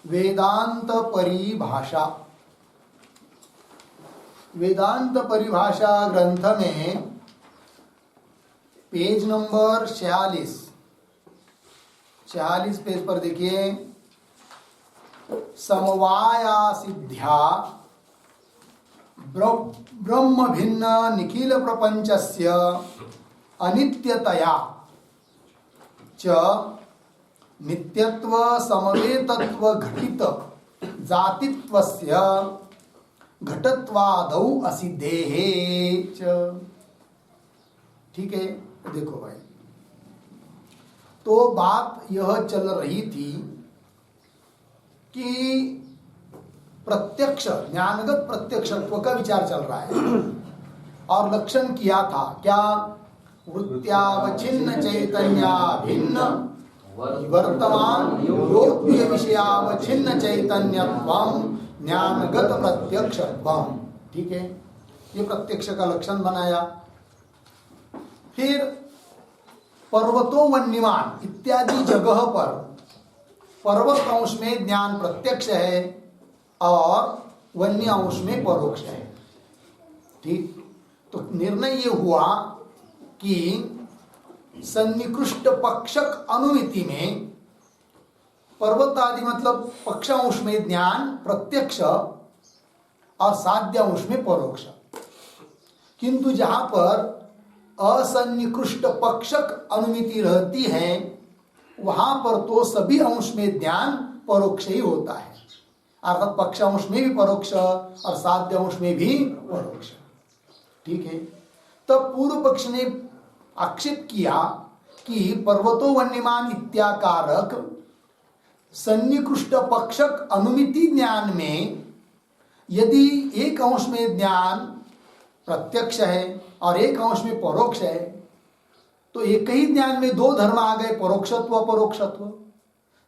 वेदांत परिभाषा। वेदांत परिभाषा ग्रंथ में पेज नंबर 46 पेज पर देखिए, समवाया सिद्ध्या ब्रह्म भिन्न निखिल प्रपंचस्य अनित्यतया च नित्यत्व समवेतत्व घटित जातित्वस्य घटत्वादौ असिद्धेः च। ठीक है, देखो भाई, तो बात यह चल रही थी कि प्रत्यक्ष ज्ञानगत प्रत्यक्षत्व का विचार चल रहा है और लक्षण किया था क्या? वृत्त्यावच्छिन्न चैतन्या भिन्न वर्तमान योग्य विषयावच्छिन्न चैतन्यत्वं ज्ञानगत प्रत्यक्षत्वं। ठीक है, ये प्रत्यक्ष का लक्षण बनाया। फिर पर्वतो वन्यमान इत्यादि जगह पर पर्वत अंश में ज्ञान प्रत्यक्ष है और वन्य अंश में परोक्ष है। ठीक, तो निर्णय ये हुआ कि सन्निकृष्ट पक्षक अनुमिति में पर्वत आदि मतलब पक्षांश में ज्ञान प्रत्यक्ष और साध्यांश में परोक्ष, किंतु जहां पर असन्निकृष्ट पक्षक अनुमिति रहती है वहां पर तो सभी अंश में ज्ञान परोक्ष ही होता है, अर्थात पक्षांश में भी परोक्ष और साध्यांश में भी परोक्ष। ठीक है, तब पूर्व पक्ष ने आक्षेप किया कि पर्वतो वन्यमान इत्याकारक सन्निकृष्ट पक्षक अनुमिति ज्ञान में यदि एक अंश में ज्ञान प्रत्यक्ष है और एक अंश में परोक्ष है, तो एक ही ज्ञान में दो धर्म आ गए, परोक्षत्व अपरोक्षत्व,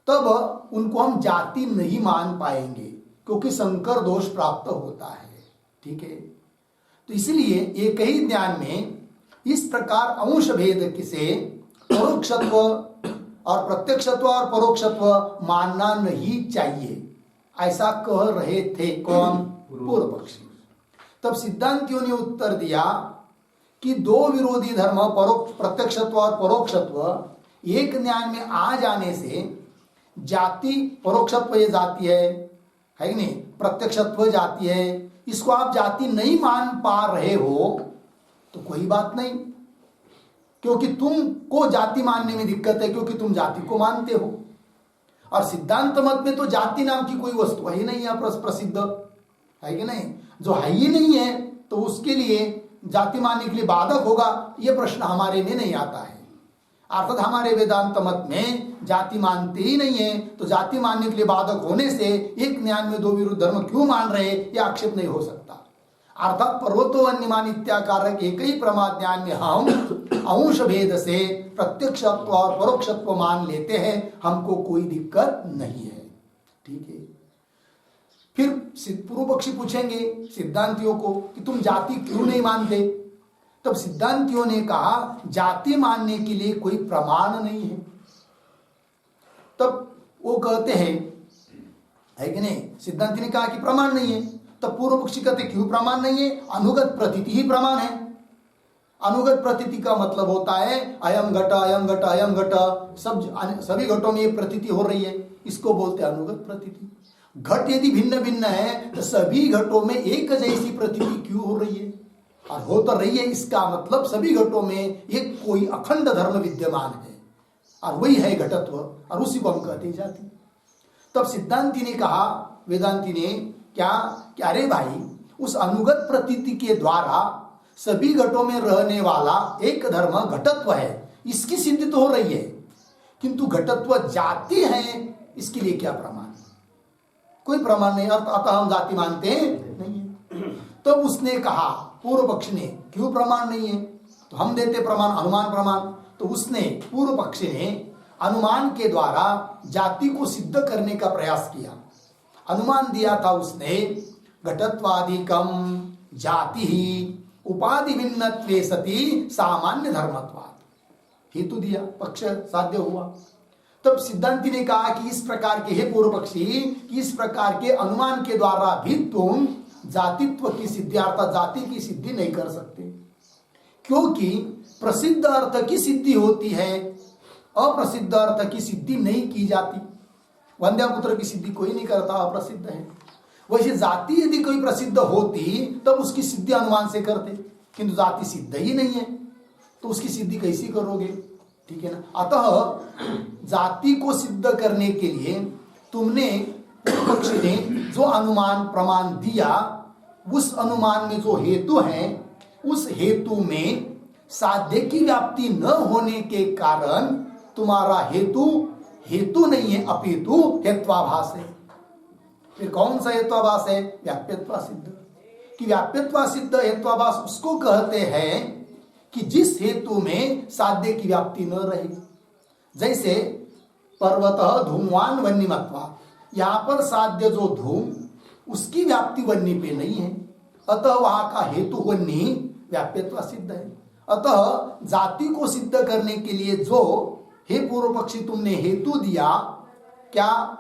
तब उनको हम जाति नहीं मान पाएंगे क्योंकि संकर दोष प्राप्त होता है। ठीक है, तो इसलिए एक ही ज्ञान में इस प्रकार अंश भेद से परोक्षत्व और प्रत्यक्षत्व और परोक्षत्व मानना नहीं चाहिए, ऐसा कह रहे थे कौन? पूर्व पक्षी। तब सिद्धांतियों ने उत्तर दिया कि दो विरोधी धर्म प्रत्यक्षत्व और परोक्षत्व एक ज्ञान में आ जाने से जाति, परोक्षत्व ये जाति है कि नहीं, प्रत्यक्षत्व जाति है, इसको आप जाति नहीं मान पा रहे हो तो कोई बात नहीं, क्योंकि तुमको जाति मानने में दिक्कत है क्योंकि तुम जाति को मानते हो और सिद्धांत मत में तो जाति नाम की कोई वस्तु है ही नहीं है, प्रसिद्ध है कि नहीं, जो है ही नहीं है तो उसके लिए जाति मानने के लिए बाधक होगा, यह प्रश्न हमारे में नहीं आता है। अर्थात हमारे वेदांत मत में जाति मानते ही नहीं है, तो जाति मानने के लिए बाधक होने से एक ज्ञान में दो विरुद्ध धर्म क्यों मान रहे, यह आक्षेप नहीं हो सकता। अर्थात पर्वतो वन्यमान इत्याकारक एक ही प्रमा ज्ञान में हम अंश भेद से प्रत्यक्षत्व और परोक्षत्व मान लेते हैं, हमको कोई दिक्कत नहीं है। ठीक है, फिर पूर्व पक्षी पूछेंगे सिद्धांतियों को कि तुम जाति क्यों नहीं मानते? तब सिद्धांतियों ने कहा जाति मानने के लिए कोई प्रमाण नहीं है। तब वो कहते हैं, है कि नहीं, सिद्धांति ने कहा कि प्रमाण नहीं है, तब पूर्व पक्षी कहते क्यों प्रमाण नहीं है? अनुगत प्रतीति ही प्रमाण है। अनुगत प्रतीति का मतलब होता है अयम घट अयम घट अयम घट, सभी घटों में ये प्रतीति हो रही है, इसको बोलते हैं अनुगत प्रतीति। घट यदि भिन्न भिन्न है तो सभी घटों में एक जैसी प्रतीति क्यों हो रही है? और हो तो रही है, इसका मतलब सभी घटों में एक कोई अखंड धर्म विद्यमान है और वही है घटत्व, और उसी को हम कहते हैं जाति। तब सिद्धांति ने कहा, वेदांति ने क्या कि अरे भाई, उस अनुगत प्रतीति के द्वारा सभी घटों में रहने वाला एक धर्म घटत्व है, इसकी सिद्धि तो हो रही है, किंतु घटत्व जाति है, इसके लिए क्या प्रमाण? कोई प्रमाण नहीं, अतः हम जाति मानते नहीं है। तब उसने कहा, पूर्व पक्ष ने, क्यों प्रमाण नहीं है? तो हम देते प्रमाण, अनुमान प्रमाण। तो उसने, पूर्व पक्ष ने अनुमान के द्वारा जाति को सिद्ध करने का प्रयास किया। अनुमान दिया था उसने, घटत्वादिकम जाति ही उपाधि भिन्नत्वे सति सामान्य धर्मत्वात्, हेतु दिया, पक्ष साध्य हुआ। तब सिद्धांति ने कहा कि इस प्रकार के, हे पूर्व पक्षी, इस प्रकार के अनुमान के द्वारा भी तुम जातित्व की सिद्धि अर्थात जाति की सिद्धि नहीं कर सकते, क्योंकि प्रसिद्ध अर्थ की सिद्धि होती है, अप्रसिद्ध अर्थ की सिद्धि नहीं की जाती। वंद्यापुत्र की सिद्धि कोई नहीं करता, अप्रसिद्ध है। वैसे जाति यदि कोई प्रसिद्ध होती तब उसकी सिद्धि अनुमान से करते, किंतु जाति सिद्ध ही नहीं है तो उसकी सिद्धि कैसी करोगे? ठीक है ना। अतः जाति को सिद्ध करने के लिए तुमने, पूर्व पक्षी ने जो अनुमान प्रमाण दिया, उस अनुमान में जो हेतु है, उस हेतु में साध्य की व्याप्ति न होने के कारण तुम्हारा हेतु नहीं है, अपितु हेत्वाभास है। फिर कौन सा हेत्वाभास है? व्याप्यत्वा सिद्ध। कि व्याप्यत्वा सिद्ध हेत्वाभास उसको कहते हैं कि जिस हेतु में साध्य की व्याप्ति न रहे। जैसे पर्वतः धूमवान वन्यमत्वा, यहां पर साध्य जो धूम, उसकी व्याप्ति वन्य पे नहीं है, अतः वहां का हेतु वन्य व्याप्यत्वा सिद्ध है। अतः जाति को सिद्ध करने के लिए जो, हे पूर्व पक्षी, तुमने हेतु दिया, क्या?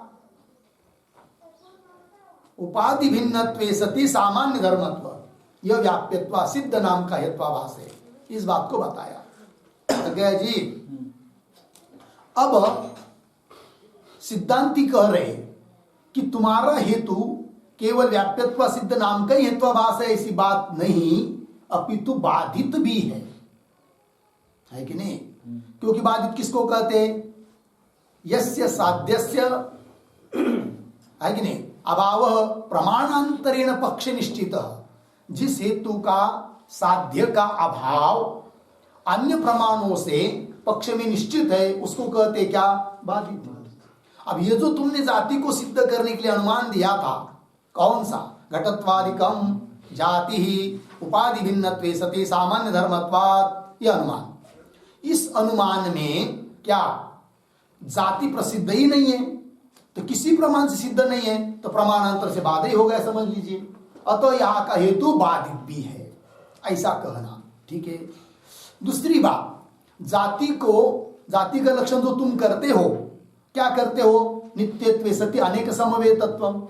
उपाधि भिन्नत्वे सति सामान्य धर्मत्व, यह व्याप्यत्वा सिद्ध नाम का हेत्वाभास है। इस बात को बताया गया जी। अब सिद्धांति कह रहे कि तुम्हारा हेतु केवल व्याप्यत्वा सिद्ध नाम का ही हेत्वाभास है, ऐसी बात नहीं, अपितु बाधित भी है कि नहीं? क्योंकि बाधित किसको कहते हैं? यस्य साध्यस्य, है कि नहीं, अभाव प्रमाणांतरेण पक्ष निश्चित, जिस हेतु का साध्य का अभाव अन्य प्रमाणों से पक्ष में निश्चित है, उसको कहते क्या? बाधित। अब ये जो तुमने जाति को सिद्ध करने के लिए अनुमान दिया था, कौन सा? घटत्वादिकम जाति ही उपाधि भिन्नत्वे सति सामान्य धर्मत्वात्, यह अनुमान। इस अनुमान में क्या जाति प्रसिद्ध ही नहीं है, तो किसी प्रमाण से सिद्ध नहीं है, तो प्रमाणांतर से बाधा ही हो गया, समझ लीजिए। अतः यहाँ का हेतु बाधित भी है, ऐसा कहना ठीक है। दूसरी बात, जाति का लक्षण जो तुम करते हो, क्या करते हो? नित्यत्वे सति अनेक समवेतत्वम,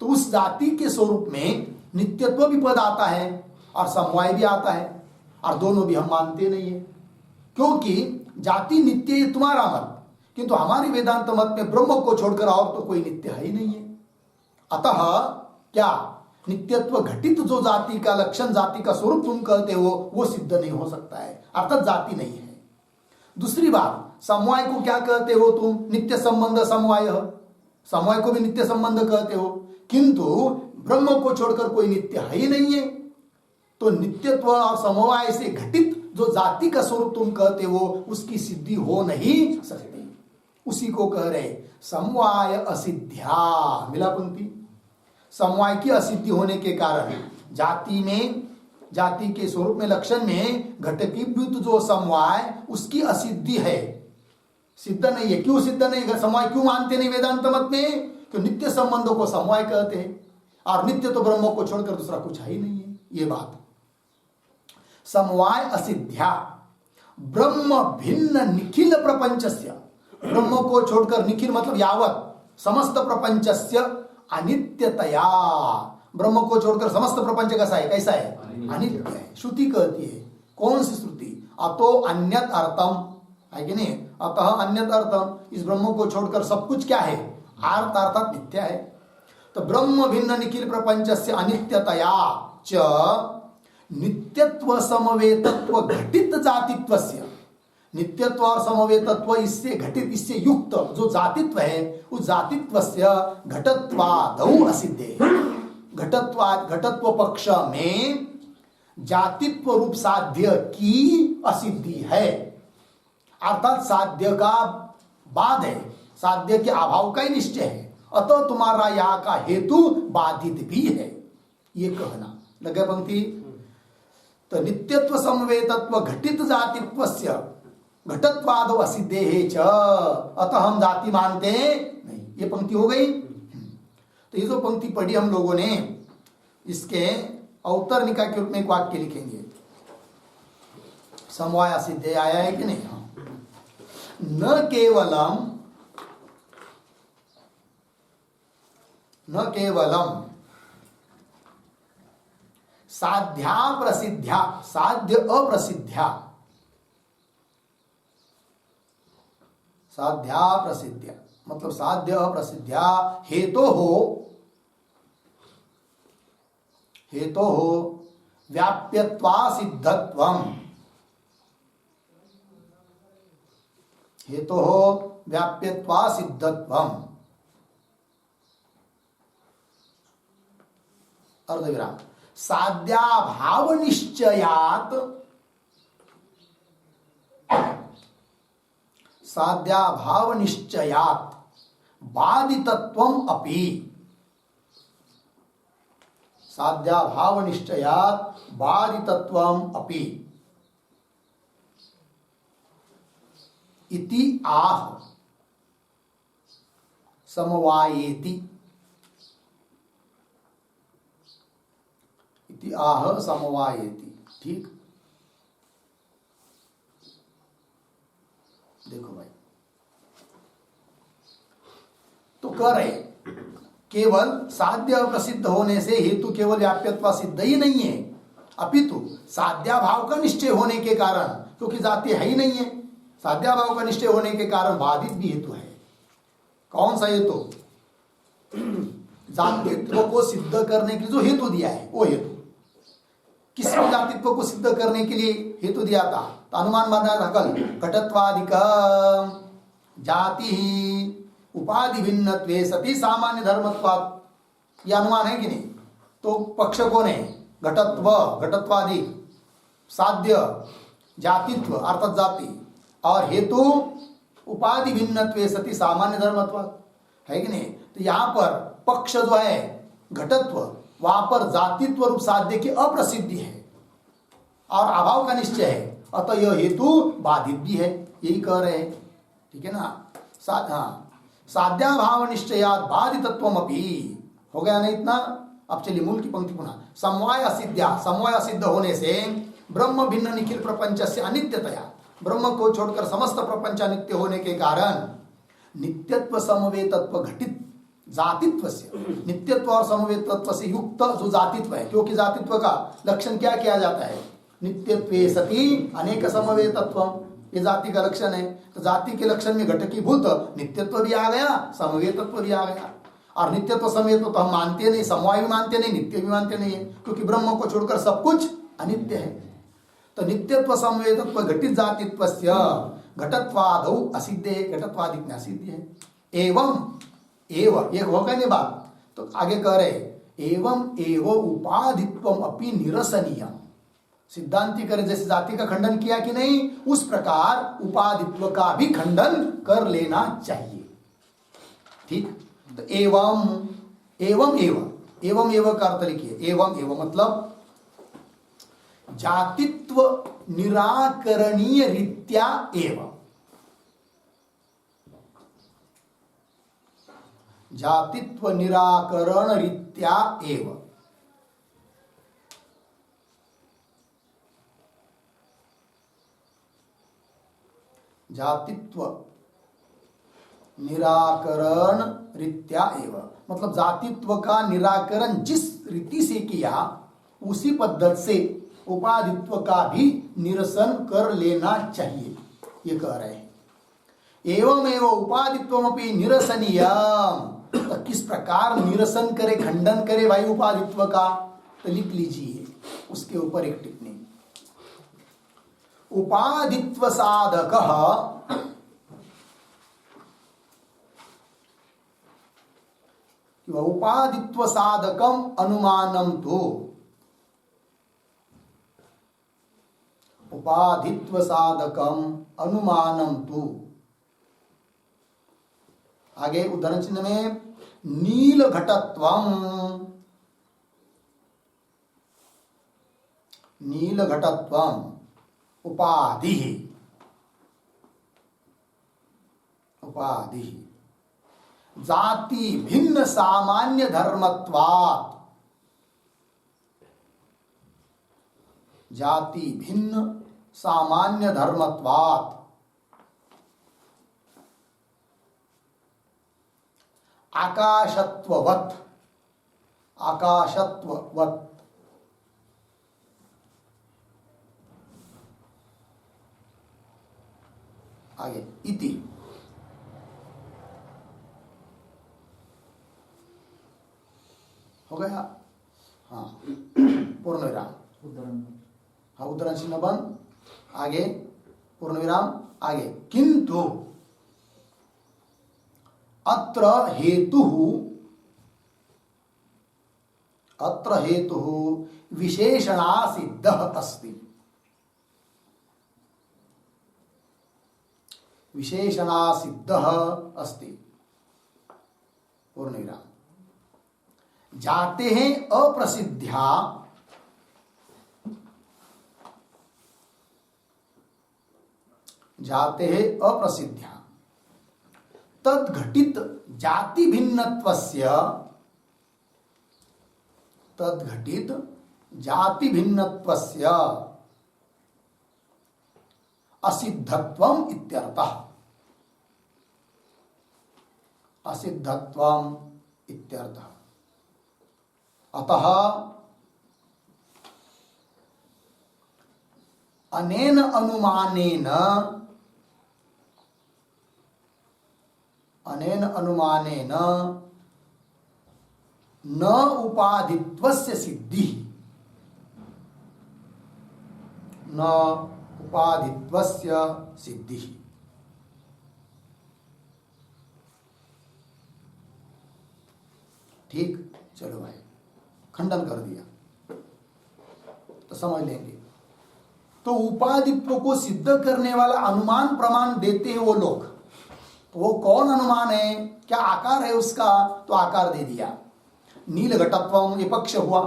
तो उस जाति के स्वरूप में नित्यत्व भी पद आता है और समवाय भी आता है, और दोनों भी हम मानते नहीं है, क्योंकि जाति नित्य है तुम्हारा मत, किंतु हमारे वेदांत मत में ब्रह्म को छोड़कर और तो कोई नित्य है ही नहीं है। अतः क्या नित्यत्व घटित जो जाति का लक्षण, जाति का स्वरूप तुम कहते हो, वो सिद्ध नहीं हो सकता है, अर्थात जाति नहीं है। दूसरी बात, समवाय को क्या कहते हो तुम? नित्य संबंध समवाय, समवाय को भी नित्य संबंध कहते हो, किंतु ब्रह्म को छोड़कर कोई नित्य है ही नहीं है, तो नित्यत्व और समवाय से घटित जो जाति का स्वरूप तुम कहते हो, उसकी सिद्धि हो नहीं सकती। उसी को कह रहे समवाय असिद्ध्या, मिला पंक्ति। समवाय की असिद्धि होने के कारण जाति में, जाति के स्वरूप में, लक्षण में घटकीभूत जो समवाय, उसकी असिद्धि है, सिद्ध नहीं है। क्यों सिद्ध नहीं है? समवाय क्यों मानते नहीं वेदांत मत में? कि नित्य संबंधों को समवाय कहते हैं, और नित्य तो ब्रह्म को छोड़कर दूसरा कुछ है ही नहीं है, ये बात। समवाय असिद्ध्या ब्रह्म भिन्न निखिल प्रपंचस्य, ब्रह्म को छोड़कर निखिल मतलब यावत, समस्त प्रपंचस्य अनित्यतया, ब्रह्म को छोड़कर समस्त प्रपंच कैसा है? अनित्य है। श्रुति कहती है, कौन सी श्रुति? अतो अन्यत अर्थम, है कि नहीं? अतः अन्यत अर्थम, इस ब्रह्म को छोड़कर सब कुछ क्या है? अर्थ अर्थात नित्य है। तो ब्रह्म भिन्न निखिल प्रपंचस्य अनित्यतया च नित्यत्व समवेतत्व घटित जातित्वस्य, नित्यत्व और समवेतत्व इससे घटित, इससे युक्त जो जातित्व है, उस जातित्वस्य घटत्वादौ असिद्धे, घटत्व पक्ष में जातित्व रूप साध्य की असिद्धि है, अर्थात साध्य का बाद है, साध्य के अभाव का ही निश्चय है, अतः तुम्हारा यहाँ का हेतु बाधित भी है, ये कहना लगे पंक्ति। तो नित्यत्व समवेतत्व घटित जातित्वस्य घटत्वादो असिद्धे च, अतः हम जाति मानते नहीं, ये पंक्ति हो गई। तो ये जो पंक्ति पढ़ी हम लोगों ने, इसके अवतरणिका के रूप में एक वाक्य लिखेंगे, समवाय असिद्धे आया है कि नहीं? न केवलम न केवलम साध्या प्रसिद्ध्या, साध्य अप्रसिद्ध्या, साध्या प्रसिद्ध्या मतलब साध्य अप्रसिद्ध्या हेतो हो व्याप्यत्वा सिद्धत्वम, हेतो हो व्याप्यत्वा सिद्धत्वम, अर्धविराम, साध्याभाव निश्चयात, साध्याभाव निश्चयात बाधितत्वम अपि, साध्याभाव निश्चयात बाधितत्वम अपि इति आह समवायेति, इति आह समवायेति। ठीक, देखो भाई, तो कह रहे केवल साध्य प्रसिद्ध होने से हेतु केवल व्याप्यत्व सिद्ध ही नहीं है, अपितु साध्याभाव का निश्चय होने के कारण, क्योंकि जाति है ही नहीं है, साध्याभाव का निश्चय होने के कारण बाधित भी हेतु है। कौन सा हेतु? जातित्व को सिद्ध करने के लिए जो हेतु दिया है वो हेतु। किस जातित्व को सिद्ध करने के लिए हेतु दिया था? तो अनुमान बांधा था कल, घटत्वादिक जाति उपाधि भिन्नत्वे सती सामान्य धर्मत्वात्, यह अनुमान है कि नहीं? तो पक्ष कौन है? घटत्व, घटत्वादिक, साध्य, जातित्व अर्थात जाति, और हेतु उपाधि भिन्नत्वे सती सामान्य धर्मत्वात्, है कि नहीं? तो यहाँ पर पक्ष जो है घटत्व, वहां पर जातित्व रूप साध्य की अप्रसिद्धि है और अभाव का निश्चय है, अतः यह हेतु बाधित भी है, यही कह रहे हैं। ठीक है ना? साध्याभाव निश्चयात बाधितत्वमपि, हो गया ना इतना? अब चलिए मूल की पंक्ति पुनः, समवाय असिद्ध्या, समवाय असिद्ध होने से ब्रह्म भिन्न निखिल प्रपंच से अनित्यतया, ब्रह्म को छोड़कर समस्त प्रपंच अनित्य होने के कारण नित्यत्व समवेतत्व घटित जातित्व से, नित्यत्व और समवेतत्व से युक्त जो जातित्व है, क्योंकि जातित्व का लक्षण क्या किया जाता है? नित्यत्वे सती अनेक समवेतत्व, ये जाति का लक्षण है। तो जाति के लक्षण में घटकीभूत नित्यत्व भी आ गया, समवेतत्व भी आ गया। और नित्यत्व समवेतत्व तो हम मानते नहीं, समवाय भी मानते नहीं, नित्य भी मानते नहीं है, क्योंकि ब्रह्म को छोड़कर सब कुछ अनित्य है। तो नित्यत्व समवेतत्व घटित जातित्वस्य घटत्वादौ असिद्धे, घटत्वादिक में असिद्धि है। एवं एवं एक होगा नहीं बात, तो आगे कह रहे एवं एव उपाधित्वम अपि निरसनीयम, सिद्धांति करे जैसे जाति का खंडन किया कि नहीं, उस प्रकार उपाधित्व का भी खंडन कर लेना चाहिए। ठीक, तो एवं एवं एवं एवं एवं का अर्थ लिखिए, एवं एवं मतलब जातित्व निराकरणीय रीत्या एवं, जातित्व निराकरण रीत्या एवं, जातित्व निराकरण रीत्या एवं मतलब जातित्व का निराकरण जिस रीति से किया उसी पद्धति से उपाधित्व का भी निरसन कर लेना चाहिए, ये कह रहे हैं। एवं एवं उपाधित्वमपि निरसनीयम, तो किस प्रकार निरसन करे, खंडन करे भाई उपाधित्व का? तो लिख लीजिए उसके ऊपर एक टिप्पणी, उपाधित्व साधकः उपाधित्व साधकम अनुमानम तो, उपाधित्व साधकम अनुमानम तो, आगे उदाहरण चिन्ह में नील घटत्वम, नील घटत्वम उपाधि, उपाधि जाति भिन्न सामान्य धर्मत्वात्, जाति भिन्न सामान्य धर्मत्वात् आकाशत्ववत्, आकाशत्ववत्। आगे इति। हो गया। हाँ, पूर्ण विराम। हाँ, उद्धरण चिन्ह बंद। आगे पूर्ण विराम। आगे किंतु अत्र हेतुः विशेषणासिद्धः अस्ति। विशेषणासिद्धः अस्ति। पूर्ण विराम। जाते हैं अप्रसिद्ध्या तद्घटित जाति भिन्नत्वस्य असिद्धत्वम् इत्यर्थः। अतः अनेन अनुमानेन न उपाधित्वस्य सिद्धिः। ठीक, चलो भाई, खंडन कर दिया तो समझ लेंगे। तो उपाधित्व को सिद्ध करने वाला अनुमान प्रमाण देते हैं वो लोग। तो वो कौन अनुमान है? क्या आकार है उसका? तो आकार दे दिया। नील घटत्वम ये पक्ष हुआ,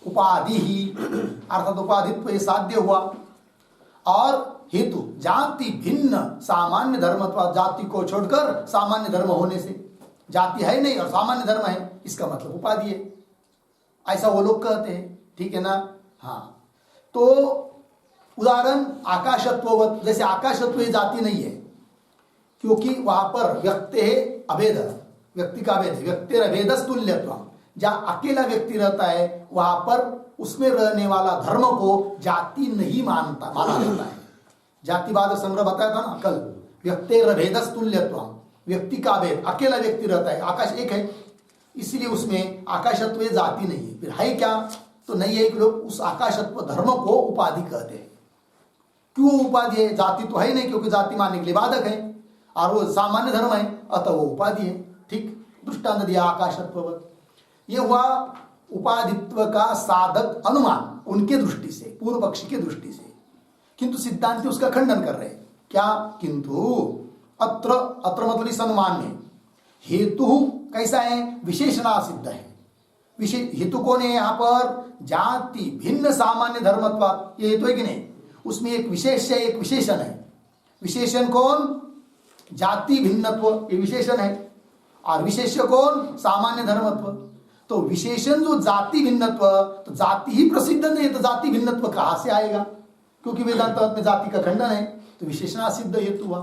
उपाधि ही अर्थात उपाधित्व ये साध्य हुआ, और हेतु जाति भिन्न सामान्य धर्मत्व, जाति को छोड़कर सामान्य धर्म होने से, जाति है नहीं और सामान्य धर्म है, इसका मतलब उपाधि है, ऐसा वो लोग कहते हैं। ठीक है ना? हाँ, तो उदाहरण आकाशत्ववत, जैसे आकाशत्व ये जाति नहीं है, क्योंकि वहां पर व्यक्ति है अभेद, व्यक्ति का अभेद है, व्यक्ति अभेदस तुल्यत्व। जहां अकेला व्यक्ति रहता है वहां पर उसमें रहने वाला धर्म को जाति नहीं माना जाता है। जातिवाद संग्रह बताया था ना कल, व्यक्ति अभेदस तुल्यत्व, व्यक्ति का अभेद, अकेला व्यक्ति रहता है, आकाश एक है, इसलिए उसमें आकाशत्व जाति नहीं है। फिर है क्या? तो नहीं है कि लोग उस आकाशत्व धर्म को उपाधि कहते हैं। क्यों उपाधि है? जाति तो है नहीं, क्योंकि जाति मानने के लिए बाधक है, और वो सामान्य धर्म है, अतः वो उपाधि है। ठीक, दृष्टांत दिया आकाशत्व। ये हुआ उपाधित्व का साधक अनुमान उनके दृष्टि से, पूर्व पक्षी की दृष्टि से। किंतु सिद्धांति उसका खंडन कर रहे हैं। क्या? किंतु अत्र मतलब इस अनुमान में हेतु कैसा है? विशेषणा सिद्ध है। हेतु कौन है यहाँ पर? जाति भिन्न सामान्य धर्मत्व, ये हेतु है कि नहीं? उसमें एक विशेष है, एक विशेषण है। विशेषण कौन? जाति भिन्नत्व, ये विशेषण है, और विशेष्य कौन? सामान्य धर्मत्व। तो विशेषण जो जाति भिन्नत्व, तो जाति ही प्रसिद्ध नहीं, तो जाति भिन्नत्व कहां से आएगा? क्योंकि वेदांत में जाति का खंडन है, तो विशेषणासिद्ध हेतु हुआ।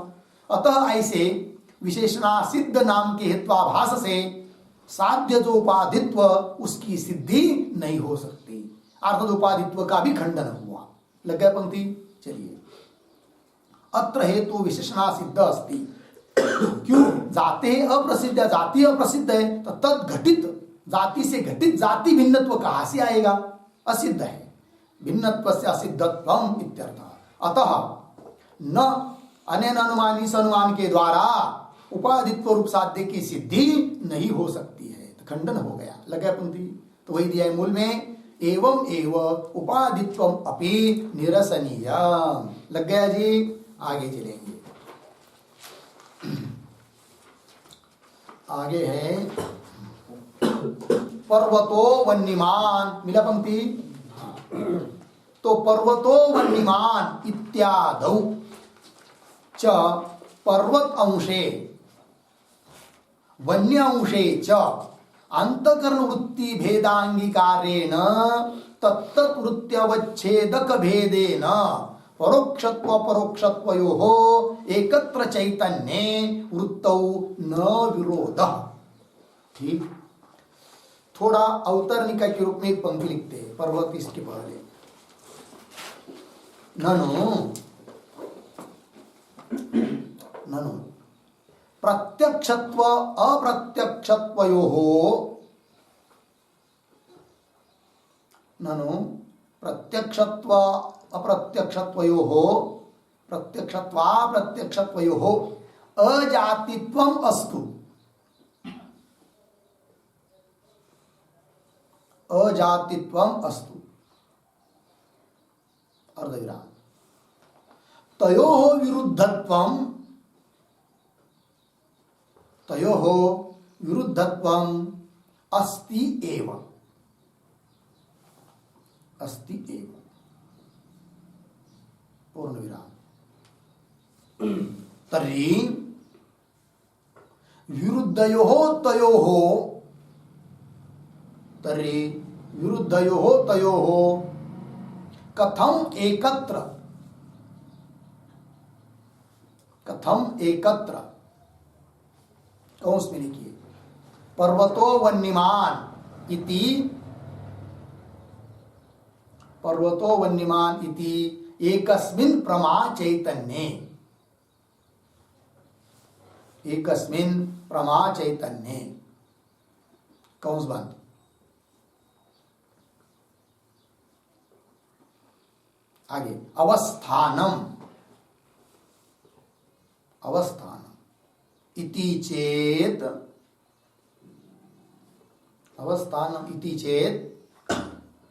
अतः ऐसे विशेषणासिद्ध नाम के हेत्वाभास से साध्य जो उपाधित्व, उसकी सिद्धि नहीं हो सकती, अर्थात उपाधित्व का भी खंडन हुआ। लग गया पंक्ति? चलिए, अत्र हेतु विशेषणासिद्ध अस्ति। क्यों? जाते अप्रसिद्ध, जाति अप्रसिद्ध है, तो तद घटित, जाति से घटित जाति भिन्नत्व कहां से आएगा? असिद्ध है, भिन्नत्व से असिद्धत्वम इत्यर्थ। अतः न अनेन अनुमान, इस अनुमान के द्वारा उपाधित्व रूप साध्य की सिद्धि नहीं हो सकती है, तो खंडन हो गया। लगा पंक्ति? तो वही दिया है मूल में, एवं एव उपाधित्वम अपि निरसनीय। लग गया जी? आगे चलेंगे। आगे है पर्वतो वन्यमान। मिला पंक्ति? तो पर्वतो वन्यमान इत्यादौ च पर्वत अंशे वन्य अंशे च अंतकरण वृत्ति भेदांगीकारेण तत्तत् वृत्त्यवच्छेदक भेदेन परोक्षत्व परोक्षत्वयोः एकत्र चैतन्ये वृत्तौ न विरोधः। ठीक, थोड़ा अवतरणिका के रूप में एक पंक्ति लिखते हैं पर्वत इसके पहले। ननु प्रत्यक्षत्व अप्रत्यक्षत्वयोः ननु प्रत्यक्षत्व अप्रत्यक्षत्वयोः प्रत्यक्षत्वाप्रत्यक्षत्वयोः अजातित्वम् अस्तु। अजातित्वम् अस्तु अर्धविराम। तयोः विरुद्धत्वम् अस्ति एव पूर्णविराम। तर्हि विरुद्धयोः तयोः कथम एकत्र कौंस में लिखिए पर्वतो वन्यमान इति एकस्मिन् प्रमा चैतन्ये कौंस बंद। आगे अवस्थानम इति चेत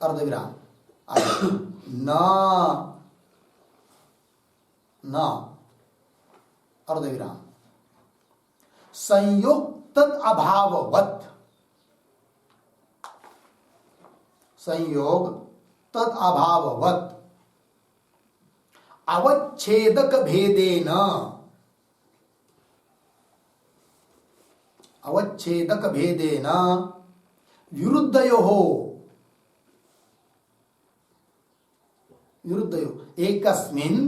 अर्धविराम न अर्धविराम संयोग तद अभाववत् अवच्छेदक भेदेन विरुद्धयोः एकस्मिन्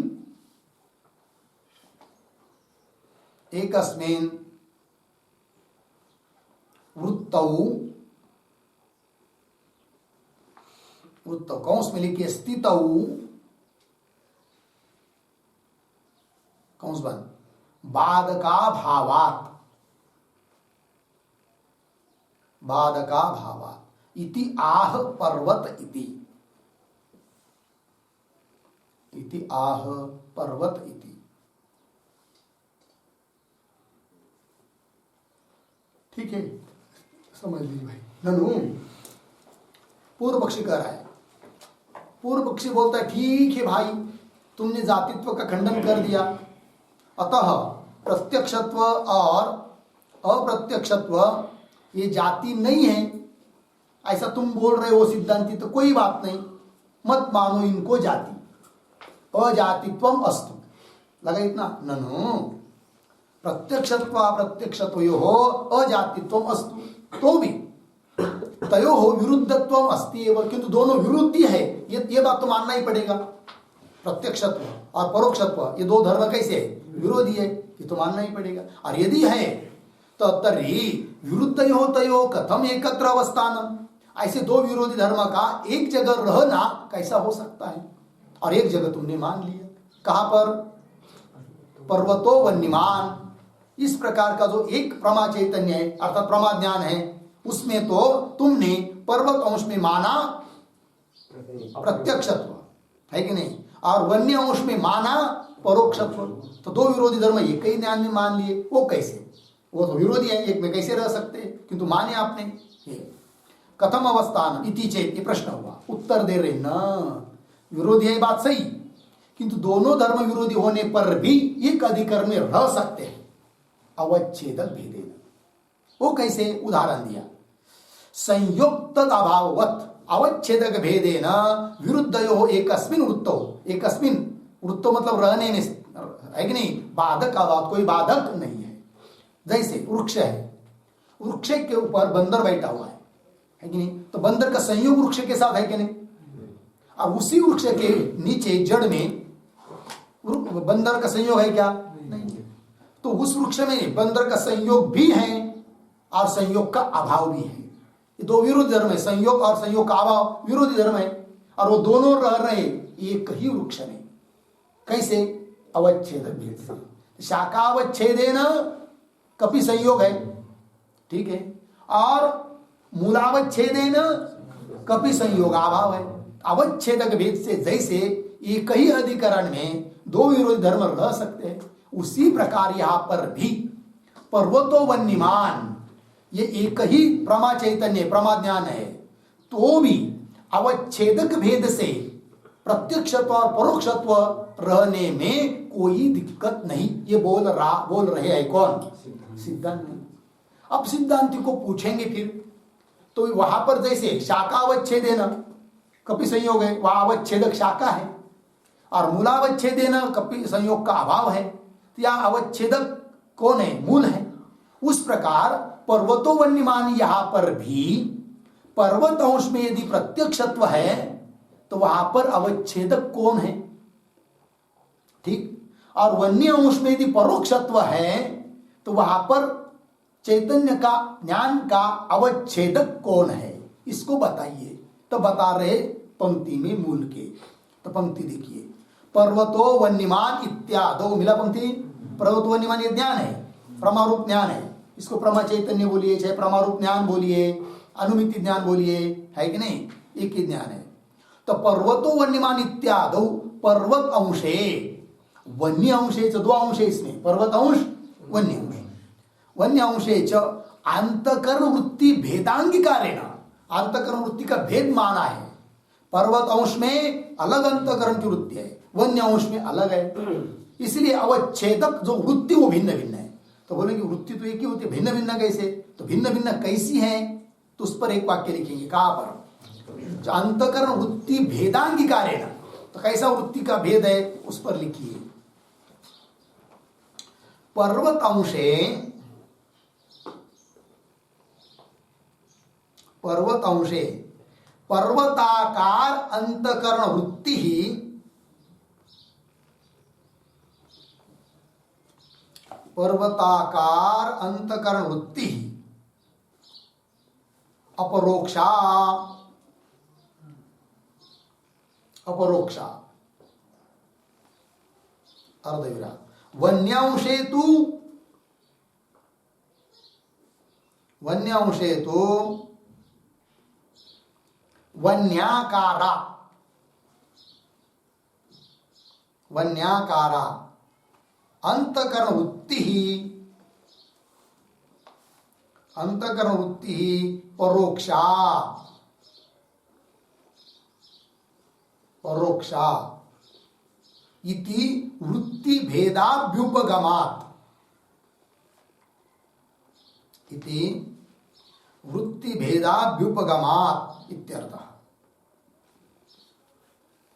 वृत्तौ कौंस में लिखिए स्थितौ कौंस बंद बाधका इति आह पर्वत इति ठीक है, समझ लीजिए भाई। ननु पूर्व पक्षी कह रहा है, पूर्व पक्षी बोलता है ठीक है भाई, तुमने जातित्व का खंडन कर दिया, अतः प्रत्यक्षत्व और अप्रत्यक्षत्व ये जाति नहीं है, ऐसा तुम बोल रहे हो सिद्धांती, तो कोई बात नहीं, मत मानो इनको जाति, अजातित्वम अस्तु। लगा इतना? ननु प्रत्यक्षत्व अप्रत्यक्षत्वयोः अजातित्वम अस्तु, तो भी तयोः विरुद्धत्वम अस्ति एव, किंतु दोनों विरुद्धी है, ये बात तो मानना ही पड़ेगा। प्रत्यक्षत्व और परोक्षत्व ये दो धर्म कैसे है? विरोधी है, ये तो मानना ही पड़ेगा। और यदि है तो तर्हि विरुद्धयोः तयोः कथम एकत्र अवस्थानम, ऐसे दो विरोधी धर्म का एक जगह रहना कैसा हो सकता है? और एक जगह तुमने मान लिया, कहां पर? पर्वतो वन्यमान, इस प्रकार का जो एक प्रमा चैतन्य है अर्थात प्रमा ज्ञान है, उसमें तो तुमने पर्वत अंश में माना प्रत्यक्षत्व, है कि नहीं, और वन्य अंश में माना परोक्षत्व, तो दो विरोधी धर्म एक ही ज्ञान में मान लिए। वो कैसे? वो तो विरोधी है, एक में कैसे रह सकते हैं? किंतु माने आपने। कथम अवस्थान इति चेत, ये प्रश्न हुआ, उत्तर दे रहे न, विरोधी है बात सही, किंतु दोनों धर्म विरोधी होने पर भी एक अधिकरण में रह सकते हैं, अवच्छेदक भेदेन। वो कैसे? उदाहरण दिया, संयुक्त अभाववत् अवच्छेदक भेदेन विरुद्धयोः एकस्मिन् वृत्तौ, एकस्मिन् वृत्तो मतलब रहने में, है कि नहीं, बाधक अभाव, कोई बाधक नहीं है। जैसे वृक्ष है, वृक्ष के ऊपर बंदर बैठा हुआ है कि नहीं, तो बंदर का संयोग वृक्ष के साथ है कि नहीं, और उसी वृक्ष के नीचे जड़ में बंदर का संयोग है क्या? नहीं। तो उस वृक्ष में बंदर का संयोग भी है और संयोग का अभाव भी है, ये दो विरोधी धर्म है, संयोग और संयोग का अभाव विरोधी धर्म है, और वो दोनों रह रहे एक ही वृक्ष में। कैसे? अवच्छेद भेद से। शाखावच्छेदेन कपि संयोग है, ठीक है, और मूलावच्छेदेन कपि संयोग अभाव है। अवच्छेदक भेद से जैसे एक ही अधिकरण में दो विरोधी धर्म रह सकते हैं, उसी प्रकार यहां पर भी पर्वतो वन्यमान, ये एक ही प्रमा चैतन्य प्रमा ज्ञान है, तो भी अवच्छेदक भेद से प्रत्यक्षत्व और परोक्षत्व रहने में कोई दिक्कत नहीं। ये बोल रहे हैं कौन? सिद्धांत। अब सिद्धांति को पूछेंगे फिर, तो वहां पर जैसे शाखा अवच्छेदेन कपि संयोग है, वहां अवच्छेदक शाखा है, और मूलावच्छेदेन कपि संयोग का अभाव है, तो या अवच्छेदक कौन है? मूल है। उस प्रकार पर्वतो वन्यमान यहां पर भी पर्वत अंश में यदि प्रत्यक्षत्व है तो वहां पर अवच्छेदक कौन है? ठीक। और वन्य अंश में यदि परोक्षत्व है तो वहां पर चैतन्य का ज्ञान का अवच्छेदक कौन है? इसको बताइए। तो बता रहे पंक्ति में मूल के। तो पंक्ति देखिए, पर्वतो वन्यमान इत्यादो, मिला पंक्ति। पर्वतो वन्यमान ये ज्ञान है, प्रमारूप ज्ञान है, इसको प्रमा चैतन्य बोलिए, चाहे प्रमारूप ज्ञान बोलिए, अनुमिति ज्ञान बोलिए, है कि नहीं? एक ही ज्ञान है। तो पर्वतो वन्यमान इत्यादो, पर्वत अंशे, वन्य अंशे च दो अंश है इसमें, पर्वत अंश वन्य अंश। वन्य अंशे च अंतकरण वृत्ति भेदांगीकारेण, अंतकरण वृत्ति का भेद माना है। पर्वत अंश में अलग अंतकरण की वृत्ति है, वन्य अंश में अलग है, इसलिए अवच्छेदक जो वृत्ति वो भिन्न भिन्न है। तो बोले कि वृत्ति तो एक ही होती है, भिन्न भिन्न कैसे? तो भिन्न भिन्न कैसी है? तो उस पर एक वाक्य लिखेंगे। कहां पर? अंतकरण वृत्ति भेदांगीकारेण, तो कैसा वृत्ति का भेद है उस पर लिखिए। पर्वत अंशे, पर्वत अंशे पर्वताकार अंतकरण वृत्ति ही पर्वताकार अंतकरण वृत्ति ही अपरोक्षा, अपरोक्षा अर्धविराम। वन्यांशे तु, वन्यांशे तो वन्याकारा, वन्याकारा अंतकरण वृत्ति ही, अंतकरण वृत्ति ही परोक्षा, परोक्षा इति वृत्ति भेदाभ्युपगमात्, इति वृत्ति भेदाभ्युपगमात् इत्यर्थः।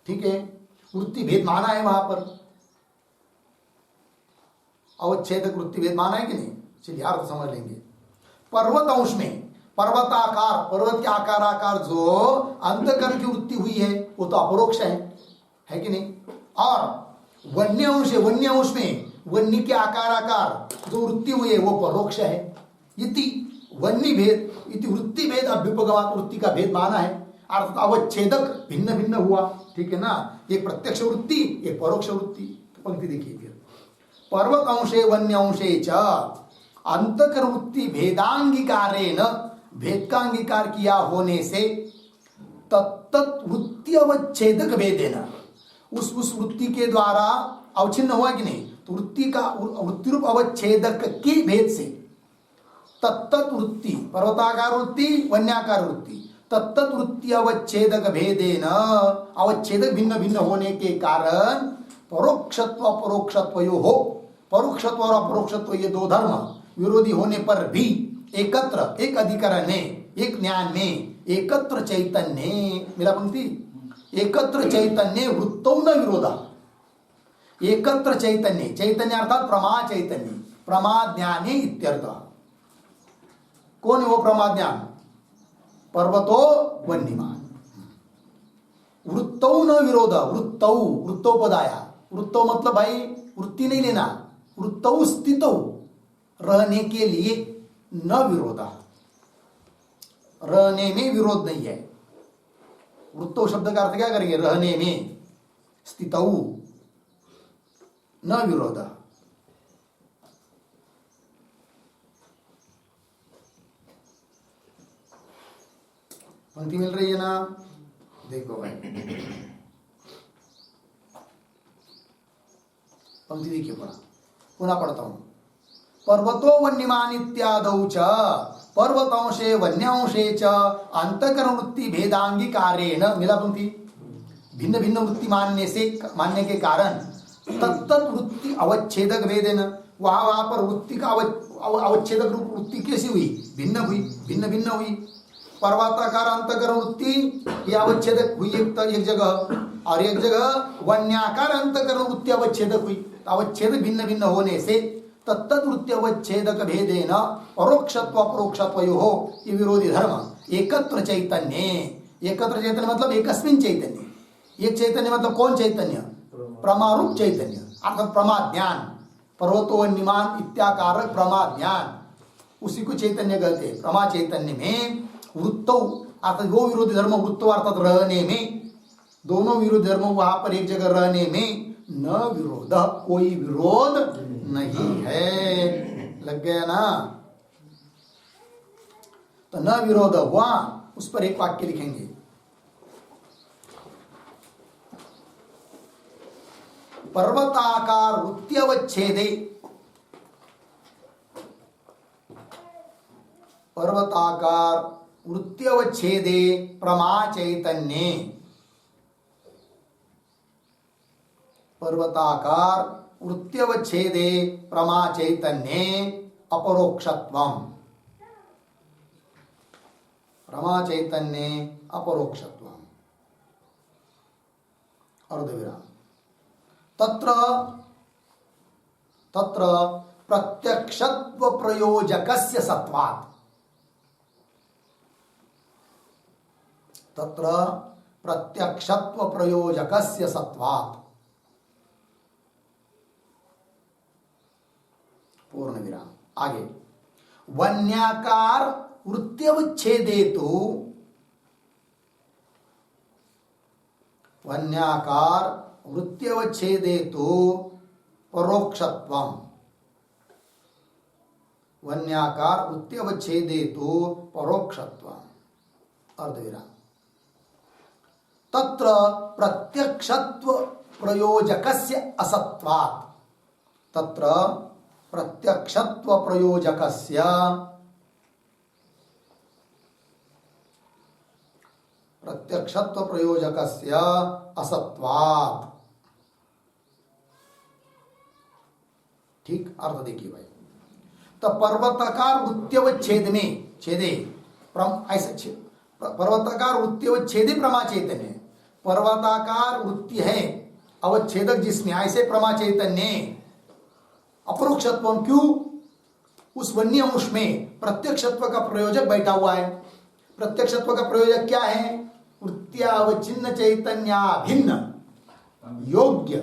ठीक है, वृत्ति भेद माना है वहां पर, अवच्छेदक वृत्ति भेद माना है कि नहीं? चलिए अर्थ समझ लेंगे। पर्वत अंश में पर्वताकार, पर्वत के आकार आकार जो अंतकरण की वृत्ति हुई है वो तो अपरोक्ष है कि नहीं? और वन्य अंश है, वन्य अंश में वन्य के आकार आकार जो वृत्ति हुई है वो परोक्ष है। इति वन्य भेद, इति वृत्ति भेद अभ्युपगमात्, वृत्ति का भेद माना है, अर्थात अवच्छेदक भिन्न भिन्न हुआ। ठीक है ना? एक प्रत्यक्ष वृत्ति, एक परोक्ष वृत्ति। तो पंक्ति देखिए फिर, पर्वत अंशे वन्य अंशे च अंतकरण वृत्ति भेदांगीकारेण, भेद का अंगीकार किया होने से तत्त वृत्ति अवच्छेदक भेदेन, उस वृत्ति के द्वारा अवच्छिन्न हुआ कि नहीं? तो वृत्ति का वृत्ति रूप अवच्छेदक के भेद से तत्त वृत्ति, पर्वताकार वृत्ति, वन्याकार वृत्ति, तत्त वृत्ति अवच्छेदक भेदेन, अवच्छेदक भिन्न भिन्न होने के कारण परोक्षत्व अपरोक्षत्वयो हो, परोक्षत्व और अपरोक्षत्व ये दो धर्म विरोधी होने पर भी एकत्र, एक अधिकरण में, एक ज्ञान में एकत्र चैतन्य, मेरा पंक्ति, एकत्र चैतन्य वृत्तौ न विरोधा, एकत्र चैतन्य, चैतन्य अर्थात प्रमा चैतन्य, प्रमा ज्ञाने इत्यर्थ। कौन है वो प्रमा ज्ञान? पर्वतो वन्यमान। वृत्तौ न विरोध, वृत्तौ, वृत्तौ पद आया, वृत्तौ मतलब भाई वृत्ति नहीं लेना, वृत्तौ स्थितौ, रहने के लिए न विरोधा, रहने में विरोध नहीं है। वृत्तो शब्द का अर्थ क्या करेंगे? रहने में, स्थितौ न विरोध। पंक्ति मिल रही है ना? देखो भाई, पंक्ति देखिए, पुनः पढ़ता हूं। पर्वतो वन्यमान इत्यादौ च पर्वतंशे वन्यांशे च अंतःकरण वृत्ति भेदांगी कार्येण, मिला पंक्ति, भिन्न भिन्न वृत्ति मानने के कारण तत्त वृत्ति अवच्छेदक भेदेन, वहां पर वृत्ति का अवच्छेदक रूप वृत्ति कैसी हुई? भिन्न हुई, भिन्न भिन्न हुई। पर्वताकार अंतःकरण वृत्ति यह अवच्छेदक हुई एक जगह, और एक जगह वन्याकार अंतःकरण वृत्ति अवच्छेदक हुई। अवच्छेदक भिन्न भिन्न होने से तत्त वृत्ति अवच्छेदक भेदेन परोक्षत्व अपरोक्षत्वयोः, ये विरोधी धर्म एकत्र चैतन्य, एकत्र चैतन्य मतलब एकस्मिन चैतन्य, एक चैतन्य मतलब कौन चैतन्य? प्रमारूप चैतन्य, अर्थात प्रमा ज्ञान। पर्वतो वन्यमान इत्याकारक प्रमा ज्ञान, उसी को चैतन्य कहते हैं। प्रमा चैतन्य में वृत्तो अर्थात वो विरोधी धर्म, वृत्तो अर्थात रहने में, दोनों विरोधी धर्म वहां पर एक जगह रहने में न विरोध, कोई विरोध नहीं है। लग गया ना? तो न विरोध हुआ, उस पर एक वाक्य लिखेंगे। पर्वताकार वृत्त्यवच्छेदे, पर्वताकार वृत्त्यवच्छेदे प्रमा चैतन्ये, पर्वताकार वृत्त्यवच्छेदे प्रमा चैतन्ये अपरोक्षत्वम्, प्रमा चैतन्ये अपरोक्षत्वम्, अर्धविराम। तत्र तत्र प्रत्यक्षत्व प्रयोजकस्य सत्वात्, तत्र प्रत्यक्षत्व प्रयोजकस्य सत्वात्, पूर्ण विराम। आगे, वन्याकार वृत्त्यवच्छेदे तो, वन्याकार वृत्त्यवच्छेदे तो परोक्षत्वम्, वन्याकार वृत्त्यवच्छेदे तो परोक्षत्वम्, अर्धविराम। तत्र प्रत्यक्षत्व प्रयोजकस्य असत्वात्, तत्र प्रत्यक्षत्व प्रयोजकस्य, प्रत्यक्षत्व प्रयोजकस्य असत्वात्। ठीक, अर्थ देखिए भाई। तो पर्वताकार वृत्त्यवच्छेद में छेदे ऐसे पर्वताकार वृत्त्यवच्छेदे प्रमा चैतन्य, पर्वताकार वृत्ति है अवच्छेदक जिसमें, ऐसे प्रमा चैतन्य अपरोक्षत्व, क्यों? उस वन्य अंश में प्रत्यक्षत्व का प्रयोजक बैठा हुआ है। प्रत्यक्षत्व का प्रयोजक क्या है? वृत्त्यावच्छिन्न चैतन्याभिन्न योग्य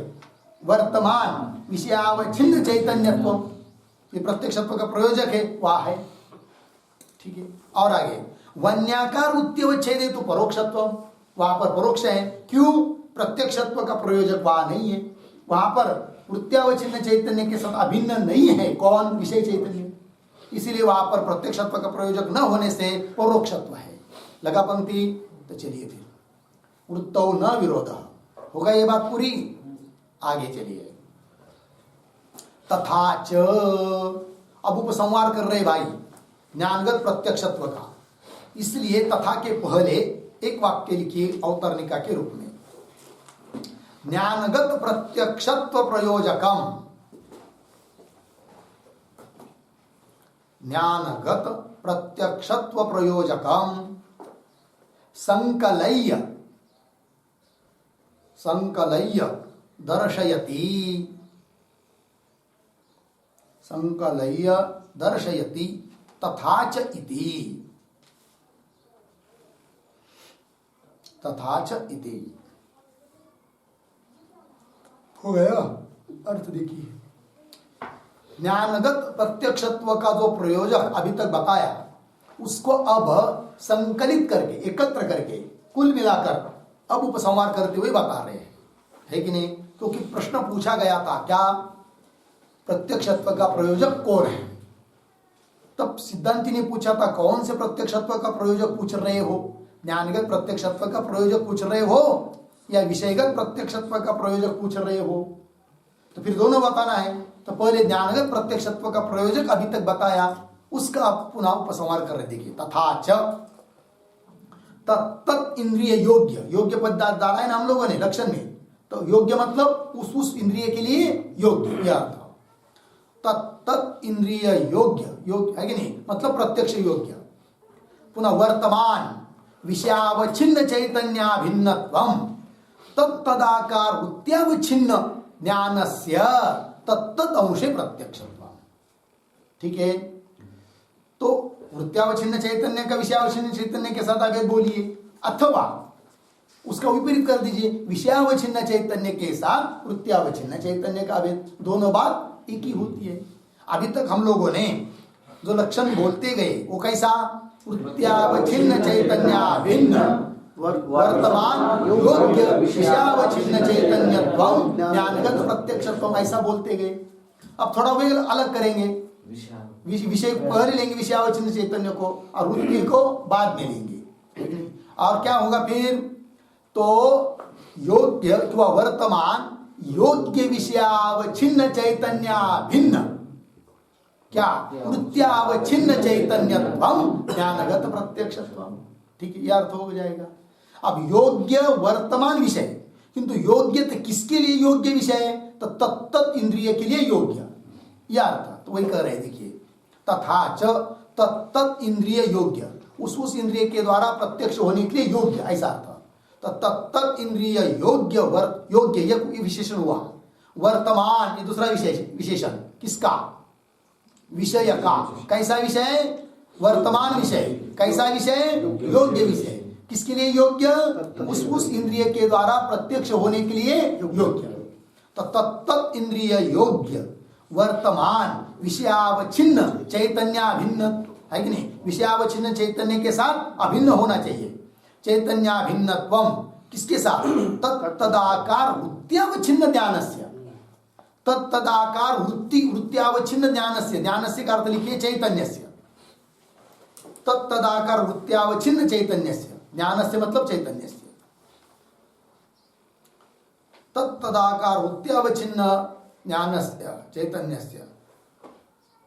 वर्तमान विषयावच्छिन्न चैतन्यत्व, ये प्रत्यक्षत्व का प्रयोजक है, वह है। ठीक है, और आगे वन्याकार वृत्त्यवच्छेदे तो परोक्षत्व, वहां पर परोक्ष है। क्यों? प्रत्यक्षत्व का प्रयोजक वहां नहीं है, वहां पर वृत्त्यावच्छिन्न चैतन्य के साथ अभिन्न नहीं है। कौन? विषय चैतन्य, इसीलिए वहां पर प्रत्यक्षत्व का प्रयोजक न होने से परोक्षत्व है। लगा पंक्ति? तो चलिए फिर, वृत्तौ न विरोध, होगा ये बात पूरी? आगे चलिए। तथा च, अब उपसंहार कर रहे भाई ज्ञानगत प्रत्यक्षत्व का, इसलिए तथा के पहले एक वाक्य लिखिए अवतरणिका के रूप में। ज्ञानगत प्रत्यक्षत्व प्रयोजकम, ज्ञानगत प्रत्यक्षत्व प्रयोजकम संकलय्य, संकलय्य दर्शयति, संकलय्य दर्शयति तथा च इति, तथा च इति। हो गया? अर्थ देखिए, ज्ञानगत प्रत्यक्षत्व का जो प्रयोजक अभी तक बताया, उसको अब संकलित करके, एकत्र करके, कुल मिलाकर अब उपसंहार करते हुए बता रहे हैं, है कि नहीं? क्योंकि प्रश्न पूछा गया था, क्या प्रत्यक्षत्व का प्रयोजक कौन है? तब सिद्धांति ने पूछा था, कौन से प्रत्यक्षत्व का प्रयोजक पूछ रहे हो? ज्ञानगत प्रत्यक्षत्व का प्रयोजक पूछ रहे हो या विषयगत प्रत्यक्षत्व का प्रयोजक पूछ रहे हो? तो फिर दोनों बताना है। तो पहले ज्ञानगत प्रत्यक्षत्व का प्रयोजक अभी तक बताया, उसका आप पुनः उपसंहार कर रहे। देखिए, तथा च तत् इंद्रिय योग्य, योग्य पद डाला है ना हम लोगों ने लक्षण में। तो योग्य मतलब उस इंद्रिय के लिए योग्य, यह अर्थ। तत् इंद्रिय योग्य, योग्य है कि नहीं, मतलब प्रत्यक्ष योग्य। पुनः वर्तमान विषयावच्छिन्न चैतन्याभिन्नत्वम तत्तदाकार वृत्त्यावच्छिन्न ज्ञानस्य तत्तद अंशे प्रत्यक्षत्वम। ठीक है, तो वृत्त्यावच्छिन्न चैतन्य का विषयावच्छिन्न चैतन्य के साथ अभेद बोलिए, अथवा उसका विपरीत कर दीजिए, विषयावच्छिन्न चैतन्य के साथ वृत्त्यावच्छिन्न चैतन्य का अभेद। दोनों बात एक ही होती है। अभी तक हम लोगों ने जो लक्षण बोलते गए वो कैसा? वृत्त्यावच्छिन्न चैतन्याभिन्न वर्तमान योग्य विषयावच्छिन्न चैतन्यत्वम ज्ञानगत प्रत्यक्षत्वम, ऐसा बोलते गए। अब थोड़ा वे अलग करेंगे, विषय पहले लेंगे विषयावच्छिन्न चैतन्य को और वृत्ति को बाद में लेंगे। और क्या होगा फिर? तो योग्य अथवा वर्तमान योग्य विषयावच्छिन्न चैतन्य भिन्न, क्या? वृत्त्यावच्छिन्न चैतन्यत्वम ज्ञानगत प्रत्यक्षत्वम। ठीक है, यह अर्थ हो जाएगा। अब योग्य वर्तमान विषय, किंतु योग्य तो किसके लिए योग्य विषय है? तो तत्त इंद्रिय के लिए योग्य, यह अर्थ। तो वही कह रहे हैं, देखिए, तथा च तत्त इंद्रिय योग्य, उस इंद्रिय के द्वारा प्रत्यक्ष होने के लिए योग्य, ऐसा अर्थ। तो तत्त इंद्रिय योग्य योग्य, यह विशेषण हुआ। वर्तमान ये दूसरा विशेषण किसका? विषय का। कैसा विषय? वर्तमान विषय। कैसा विषय? योग्य विषय। किसके लिए योग्य? उस इंद्रिय के द्वारा प्रत्यक्ष होने के लिए योग्य। तो तत्त इंद्रिय योग्य वर्तमान विषयावच्छिन्न चैतन्याभिन्न, है कि नहीं? विषयावच्छिन्न चैतन्य के साथ अभिन्न होना चाहिए। चैतन्याभिन्नत्वम किसके साथ? तत्तदाकार वृत्त्यावच्छिन्न ज्ञानस्य, तत्तदाकार वृत्त्यावच्छिन्न ज्ञानस्य, ज्ञानस्य का अर्थ लिखिए चैतन्यस्य। तत्तदाकार वृत्त्यावच्छिन्न चैतन्यस्य, ज्ञानस्य मतलब चैतन्यस्य। तत्तदाकार वृत्त्यावच्छिन्न ज्ञानस्य चैतन्यस्य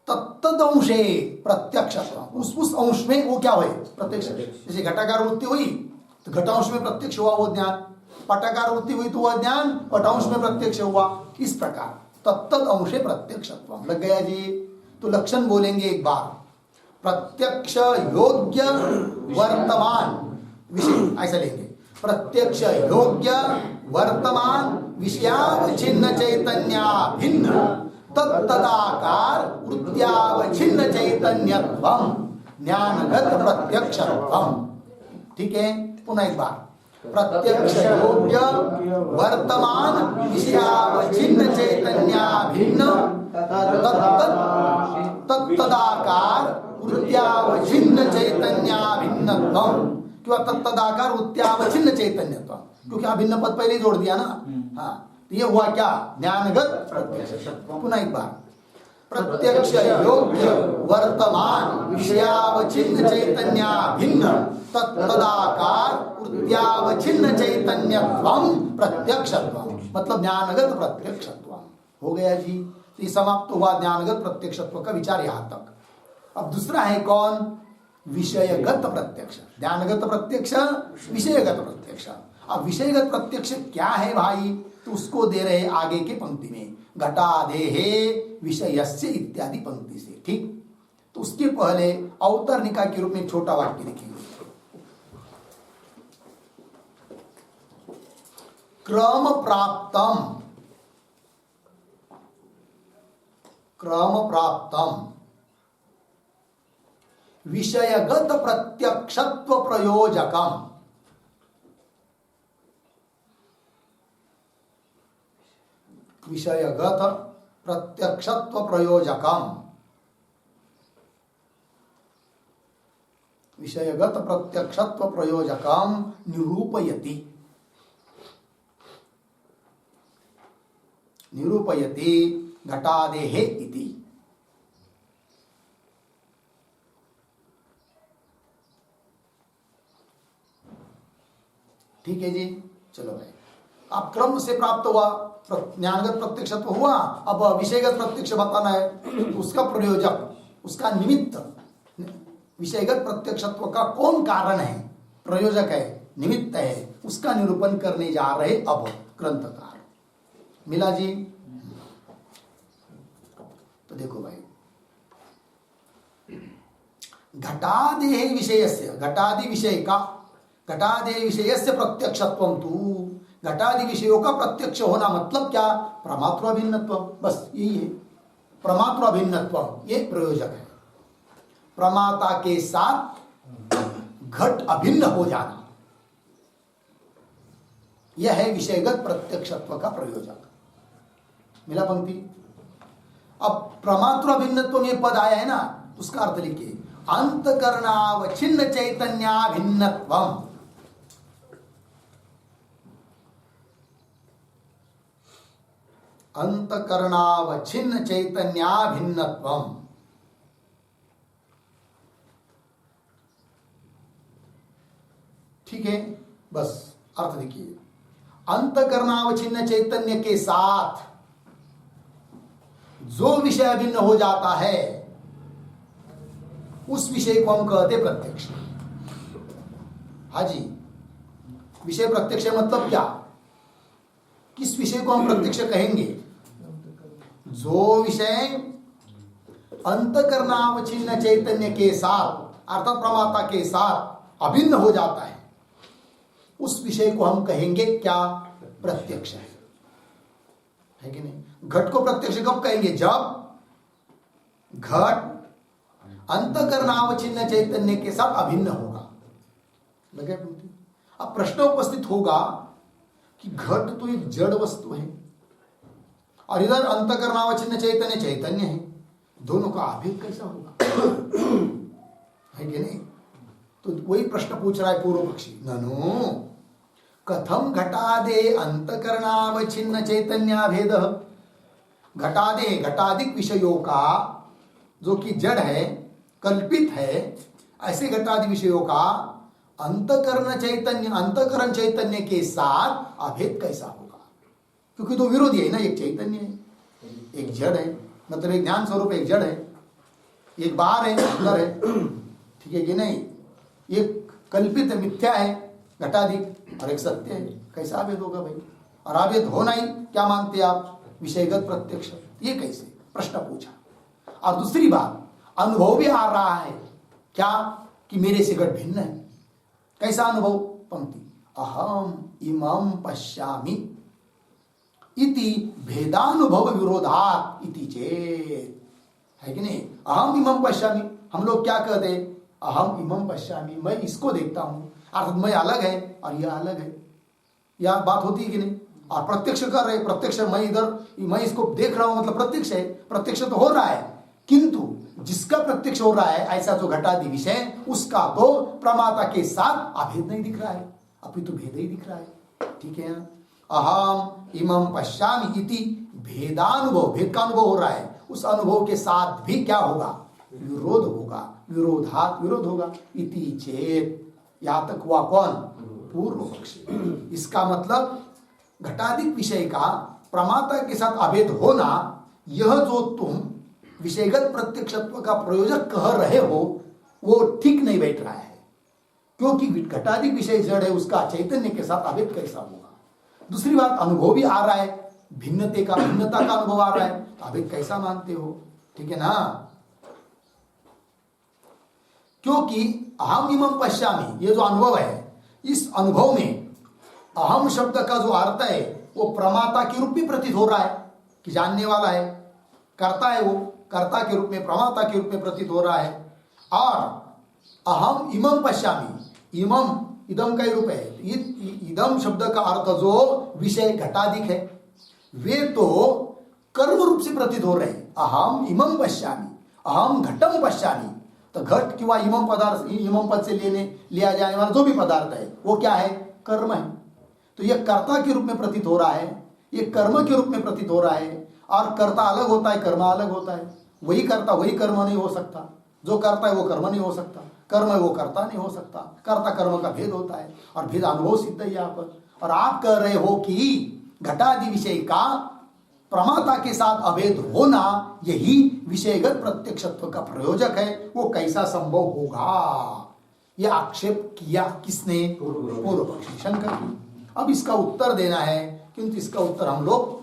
तत्तदंशे प्रत्यक्षत्वम, उस अंश में वो क्या हुए? प्रत्यक्ष। जैसे घटाकार वृत्ति हुई तो घटांश में प्रत्यक्ष हुआ वो ज्ञान, पटाकार वृत्ति हुई तो वह ज्ञान पटांश में प्रत्यक्ष हुआ। इस प्रकार तत्तद अंशे प्रत्यक्षत्वम। लग गया जी? तो लक्षण बोलेंगे एक बार। प्रत्यक्ष योग्य वर्तमान विषय, ऐसा लेंगे। प्रत्यक्ष योग्य वर्तमान विषयावच्छिन्न चैतन्य भिन्न तत्तदाकार वृत्त्यावच्छिन्न चैतन्यत्वम ज्ञानगत प्रत्यक्षत्वम। ठीक है, पुनः एक बार। प्रत्यक्ष योग्य वर्तमान विषयावच्छिन्न चैतन्य भिन्न तत्तदाकार वृत्त्यावच्छिन्न चैतन्य भिन्नत्वम, क्यों? तत्तदाकार वृत्त्यावच्छिन्न चैतन्यत्व, क्योंकि अभिन्न पद पहले जोड़ दिया ना। हाँ, तो ये हुआ क्या? ज्ञानगत प्रत्यक्ष। पुनः एक बार। प्रत्यक्ष योग्य वर्तमान विषयावच्छिन्न चैतन्य भिन्न तत्तदाकार वृत्त्यावच्छिन्न चैतन्यत्वम प्रत्यक्षत्वम, मतलब ज्ञानगत प्रत्यक्षत्वम। हो गया जी? ये समाप्त हुआ ज्ञानगत प्रत्यक्षत्व का विचार यहां तक। अब दूसरा है कौन? विषयगत प्रत्यक्ष। ज्ञानगत प्रत्यक्ष, विषयगत प्रत्यक्ष। अब विषयगत प्रत्यक्ष क्या है भाई? तो उसको दे रहे आगे के पंक्ति में, घटादेहे विषयस्य इत्यादि पंक्ति से। ठीक, तो उसके पहले अवतरणिका के रूप में छोटा वाक्य लिखेंगे। क्रम प्राप्तम, क्रम प्राप्तम विषयगत प्रत्यक्षत्व प्रयोजकम। विषयगत प्रत्यक्षत्व प्रयोजकम विषयगत प्रत्यक्षत्व प्रयोजकम निरूपयति निरूपयति घटादेः इति। ठीक है जी, चलो भाई, अब क्रम से प्राप्त हुआ, ज्ञानगत प्रत्यक्षत्व हुआ, अब विषयगत प्रत्यक्ष बताना है, तो उसका प्रयोजक, उसका निमित्त, विषयगत प्रत्यक्षत्व का कौन कारण है, प्रयोजक है, निमित्त है, उसका निरूपण करने जा रहे अब ग्रंथकार। मिला जी? तो देखो भाई, घटादेः विषयस्य, घटादि विषय का, घटादेः विषयस्य प्रत्यक्षत्वं तु, घटादि विषयों का प्रत्यक्ष होना मतलब क्या? प्रमात्र अभिन्नत्व, बस यही है, प्रमात्र अभिन्नत्व, ये प्रयोजक है। प्रमाता के साथ घट अभिन्न हो जाना, यह है विषयगत प्रत्यक्षत्व का प्रयोजक। मिला पंक्ति? अब प्रमात्र अभिन्नत्व में पद आया है ना, उसका अर्थ लिखिए, अंतकरणावच्छिन्न चैतन्याभिन्नत्वम। अंतकरणावच्छिन्न चैतन्याभिन्नत्वम, ठीक है, बस अर्थ देखिए, अंतकरणावच्छिन्न चैतन्य के साथ जो विषय अभिन्न हो जाता है उस विषय को हम कहते प्रत्यक्ष। हाजी, विषय प्रत्यक्ष मतलब क्या? किस विषय को हम प्रत्यक्ष कहेंगे? जो विषय अंतकरणावच्छिन्न चैतन्य के साथ अर्थात प्रमाता के साथ अभिन्न हो जाता है, उस विषय को हम कहेंगे क्या? प्रत्यक्ष है कि नहीं? घट को प्रत्यक्ष कब कहेंगे? जब घट अंतकरणावच्छिन्न चैतन्य के साथ अभिन्न होगा। लगे? अब प्रश्न उपस्थित होगा कि घट तो एक जड़ वस्तु है और इधर अंतकरणावच्छिन्न चैतन्य चैतन्य है, दोनों का अभेद कैसा होगा? है कि नहीं? तो वही प्रश्न पूछ रहा है पूर्व पक्षी, ननु कथम घटादे अंतकरणावच्छिन्न चैतन्याभेद। घटादे, घटादिक विषयों का जो कि जड़ है, कल्पित है, ऐसे घटादि विषयों का अंतकरण चैतन्य के साथ अभेद कैसा होगा? क्योंकि दो विरोधी है ना, एक चैतन्य है, एक जड़ है, मतलब एक ज्ञान स्वरूप एक जड़ है, एक बाहर है, अंदर है, ठीक है कि नहीं? एक कल्पित मिथ्या है घटाधिक और एक सत्य है, कैसा अभेद होगा भाई? और अभेद होना ही क्या मानते आप? विषयगत प्रत्यक्ष। ये कैसे? प्रश्न पूछा। और दूसरी बात, अनुभव भी आ रहा है क्या कि मेरे से घट भिन्न है। कैसा अनुभव? पंक्ति, अहम इमं पश्यामि इति भेदानुभव विरोधात् इति चेत, है कि नहीं? अहम इमं पश्यामि, हम लोग क्या कहते हैं? अहम इमं पश्यामि, मैं इसको देखता हूं, अर्थात मैं अलग है और यह अलग है। यह बात होती है कि नहीं? और प्रत्यक्ष कर रहे, प्रत्यक्ष मैं इधर, मैं इसको देख रहा हूं, मतलब प्रत्यक्ष है, प्रत्यक्ष तो हो रहा है, किंतु जिसका प्रत्यक्ष हो रहा है ऐसा जो घटादि विषय, उसका तो प्रमाता के साथ अभेद नहीं दिख रहा है, अपितु भेद ही दिख रहा है। ठीक है? अहम इमं पश्यामि इति भेदानुभव, भेद का अनुभव हो रहा है, उस अनुभव के साथ भी क्या होगा? विरोध होगा, विरोधात विरोध होगा। इति चेत, यहां तक हुआ कौन? पूर्व पक्षी। इसका मतलब घटादिक विषय का प्रमाता के साथ अभेद होना, यह जो तुम विषयगत प्रत्यक्षत्व का प्रयोजक कह रहे हो वो ठीक नहीं बैठ रहा है, क्योंकि घटादिक विषय जड़ है, उसका चैतन्य के साथ अभेद कैसा होगा? दूसरी बात, अनुभव भी आ रहा है, भिन्नता का अनुभव आ रहा है, तो अभेद कैसा मानते हो? ठीक है ना? क्योंकि अहम इमं पश्यामि, ये जो अनुभव है, इस अनुभव में अहम शब्द का जो अर्थ है वो प्रमाता के रूप में प्रतीत हो रहा है कि जानने वाला है, कर्ता है, वो कर्ता के रूप में, प्रमाता के रूप में प्रतीत हो रहा है। और अहम इमं पश्यामि, इमं इदम का रूप है, इदम शब्द का अर्थ जो विषय घटादिक है, वे तो कर्म रूप से प्रतीत हो रहे हैं। अहम इमं पश्यामि, अहम घटम पश्यामि, तो घट किंवा इमम पदार्थ, इमम पद से लिया जाने वाला जो भी पदार्थ है वो क्या है? कर्म है। तो ये कर्ता के रूप में प्रतीत हो रहा है, ये कर्म के रूप में प्रतीत हो रहा है। और कर्ता अलग होता है, कर्म अलग होता है। वही कर्ता वही कर्म नहीं हो सकता, जो कर्ता है वो कर्म नहीं हो सकता, कर्म है वो कर्ता नहीं हो सकता। कर्ता कर्म का भेद होता है और भेद अनुभव सिद्ध है यहाँ पर। और आप कह रहे हो कि घटादि विषय का प्रमाता के साथ अभेद होना यही विषयगत प्रत्यक्षत्व का प्रयोजक है, वो कैसा संभव होगा? यह आक्षेप किया किसने? पूर्व पक्षी शंकर की। अब इसका उत्तर देना है, किंतु इसका उत्तर हम लोग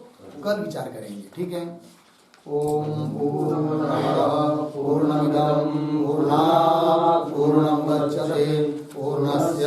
कल विचार करेंगे, ठीक है? ओम पूर्णमद पूर्णमिदं पूर्णात् पूर्णमुदच्यते पूर्णस्य